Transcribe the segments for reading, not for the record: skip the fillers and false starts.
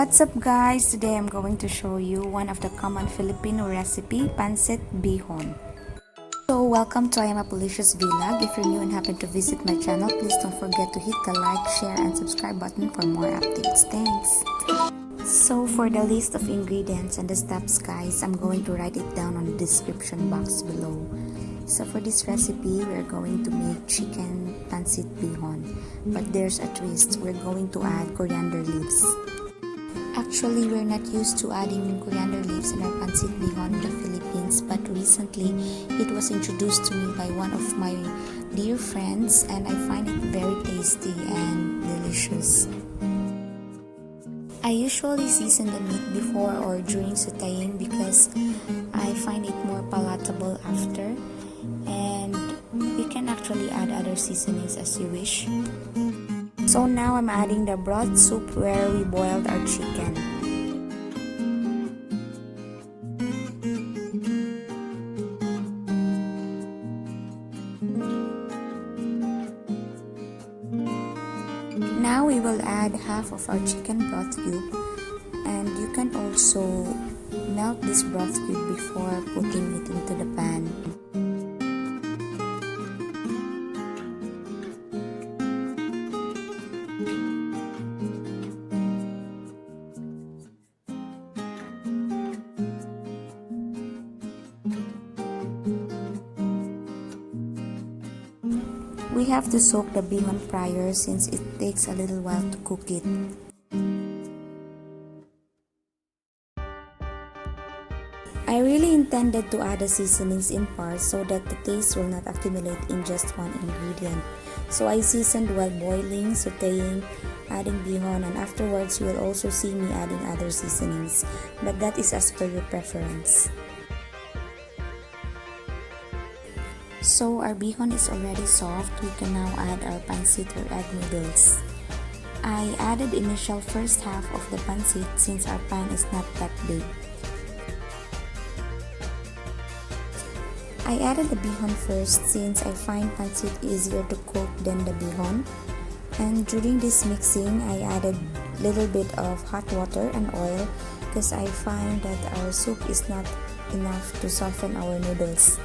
What's up guys? Today I'm going to show you one of the common Filipino recipe, Pancit Bihon. So welcome to I Am a Policious Vlog. If you're new and happen to visit my channel, please don't forget to hit the like, share, and subscribe button for more updates. Thanks! So for the list of ingredients and the steps guys, I'm going to write it down on the description box below. So for this recipe, we're going to make chicken Pancit Bihon. But there's a twist, we're going to add coriander leaves. Actually, we're not used to adding coriander leaves in our Pancit Bihon in the Philippines, but recently it was introduced to me by one of my dear friends and I find it very tasty and delicious. I usually season the meat before or during sauteing because I find it more palatable after, and you can actually add other seasonings as you wish. So now I'm adding the broth soup where we boiled our chicken. Now we will add half of our chicken broth cube, and you can also melt this broth cube before putting it into the pan. We have to soak the bihon prior since it takes a little while to cook it. I really intended to add the seasonings in parts so that the taste will not accumulate in just one ingredient. So I seasoned while boiling, sauteing, adding bihon, and afterwards you will also see me adding other seasonings, but that is as per your preference. So our bihon is already soft, we can now add our pancit or egg noodles. I added initial first half of the pancit since our pan is not that big. I added the bihon first since I find pancit easier to cook than the bihon. And during this mixing, I added a little bit of hot water and oil because I find that our soup is not enough to soften our noodles.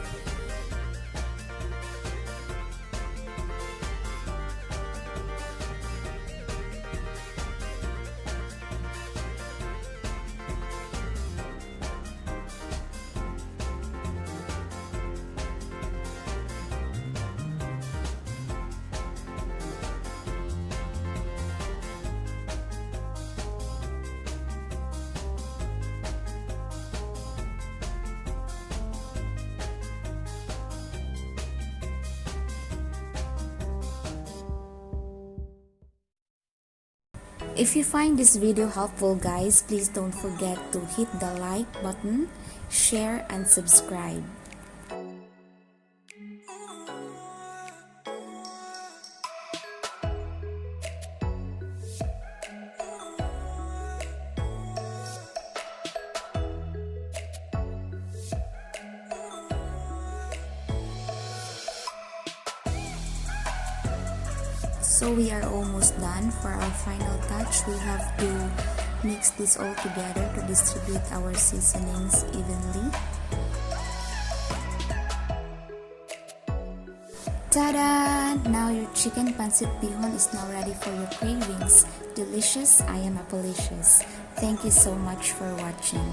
If you find this video helpful guys, please don't forget to hit the like button, share, and subscribe. So we are almost done. For our final touch, we have to mix this all together to distribute our seasonings evenly. Ta-da! Now your chicken Pancit Bihon is now ready for your cravings. Delicious, I am a Policious. Thank you so much for watching.